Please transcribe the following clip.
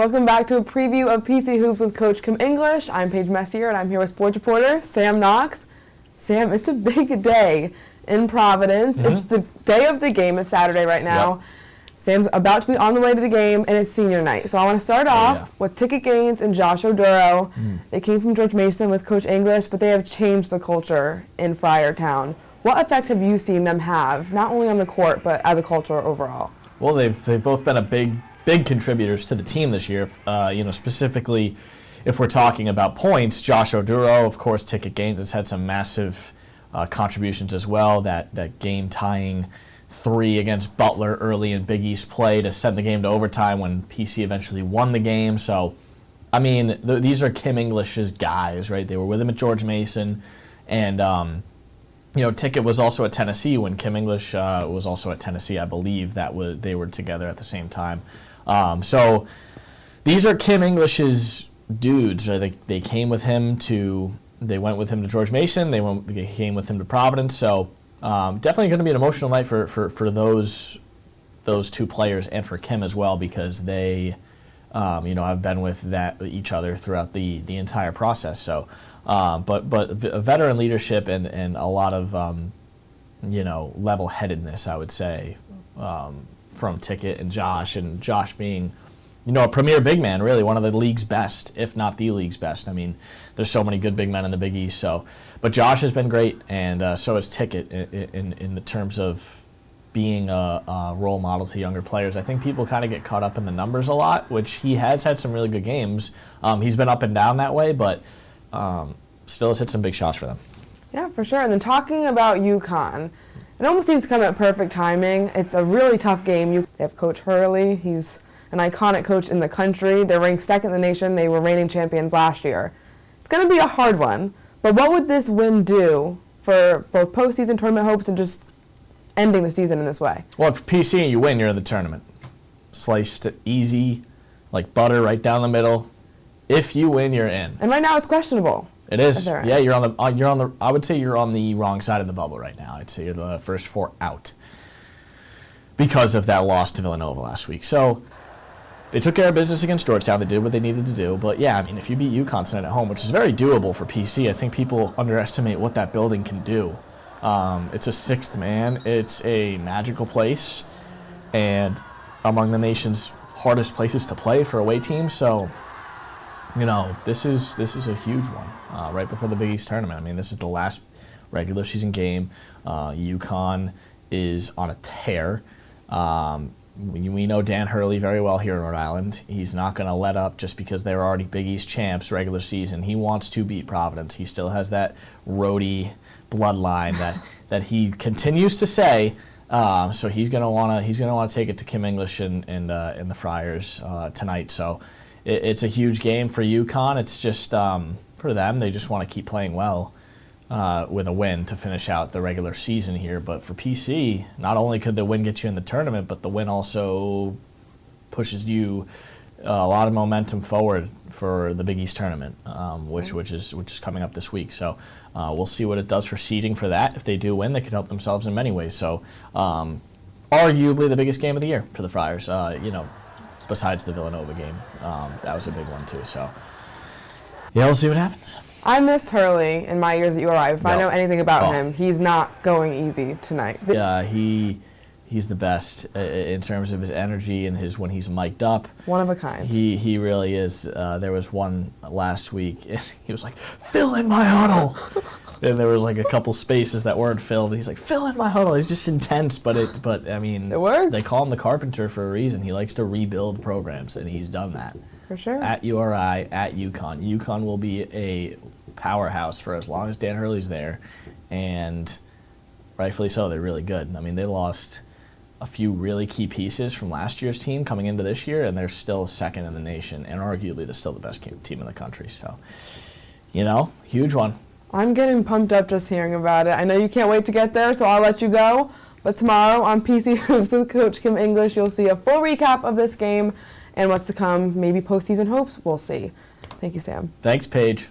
Welcome back to a preview of PC Hoops with Coach Kim English. I'm Paige Messier, and I'm here with Sports Reporter Sam Knox. Sam, it's a big day in Providence. Mm-hmm. It's the day of the game. It's Saturday right now. Yep. Sam's about to be on the way to the game, and it's senior night. So I want to start off with Ticket Gaines and Josh Oduro. They came from George Mason with Coach English, but they have changed the culture in Friartown. What effect have you seen them have, not only on the court, but as a culture overall? Well, they've both been a big contributors to the team this year. Specifically, if we're talking about points, Josh Oduro, of course, Ticket Gaines has had some massive contributions as well. That game-tying three against Butler early in Big East play to send the game to overtime when PC eventually won the game. So, I mean, these are Kim English's guys, right? They were with him at George Mason, and Ticket was also at Tennessee when Kim English was also at Tennessee. I believe they were together at the same time. So these are Kim English's dudes. Right? They came with him they went with him to George Mason. They came with him to Providence. So definitely going to be an emotional night for those two players and for Kim as well, because they have been with each other throughout the entire process. So but veteran leadership and a lot of level-headedness, I would say, from Ticket and Josh being a premier big man, really one of the league's best, if not the league's best. I mean, there's so many good big men in the Big East. But Josh has been great, and so has Ticket in the terms of being a role model to younger players. I think people kind of get caught up in the numbers a lot, which he has had some really good games. He's been up and down that way, but still has hit some big shots for them. Yeah, for sure. And then talking about UConn, it almost seems to come at perfect timing. It's a really tough game. They have Coach Hurley. He's an iconic coach in the country. They're ranked second in the nation. They were reigning champions last year. It's going to be a hard one. But what would this win do for both postseason tournament hopes and just ending the season in this way? Well, if PC and you win, you're in the tournament. Sliced easy, like butter, right down the middle. If you win, you're in. And right now it's questionable. It is. Yeah, you're on the. I would say you're on the wrong side of the bubble right now. I'd say you're the first four out because of that loss to Villanova last week. So they took care of business against Georgetown. They did what they needed to do. But yeah, I mean, if you beat UConn tonight at home, which is very doable for PC, I think people underestimate what that building can do. It's a sixth man. It's a magical place, and among the nation's hardest places to play for away teams. So, this is a huge one right before the Big East tournament. I mean, this is the last regular season game. UConn is on a tear. We know Dan Hurley very well here in Rhode Island. He's not going to let up just because they're already Big East champs regular season. He wants to beat Providence. He still has that roadie bloodline that he continues to say. So he's going to want to take it to Kim English and the Friars tonight. So it's a huge game for UConn. It's just for them, they just want to keep playing well with a win to finish out the regular season here. But for PC, not only could the win get you in the tournament, but the win also pushes you a lot of momentum forward for the Big East tournament, which is coming up this week. So we'll see what it does for seeding for that. If they do win, they could help themselves in many ways. So arguably the biggest game of the year for the Friars. Besides the Villanova game, that was a big one too. So yeah, we'll see what happens. I missed Hurley in my years at URI. If I know anything about him, he's not going easy tonight. Yeah, he's the best in terms of his energy and when he's mic'd up. One of a kind. He really is. There was one last week. He was like, "Fill in my huddle," and there was like a couple spaces that weren't filled. He's like, "Fill in my huddle." He's just intense, but I mean, it works. They call him the Carpenter for a reason. He likes to rebuild programs, and he's done that. For sure. At URI, at UConn. UConn will be a powerhouse for as long as Dan Hurley's there, and rightfully so. They're really good. I mean, they lost a few really key pieces from last year's team coming into this year, and they're still second in the nation, and arguably they're still the best team in the country. So, huge one. I'm getting pumped up just hearing about it. I know you can't wait to get there, so I'll let you go. But tomorrow on PC Hoops with Coach Kim English, you'll see a full recap of this game and what's to come. Maybe postseason hopes. We'll see. Thank you, Sam. Thanks, Paige.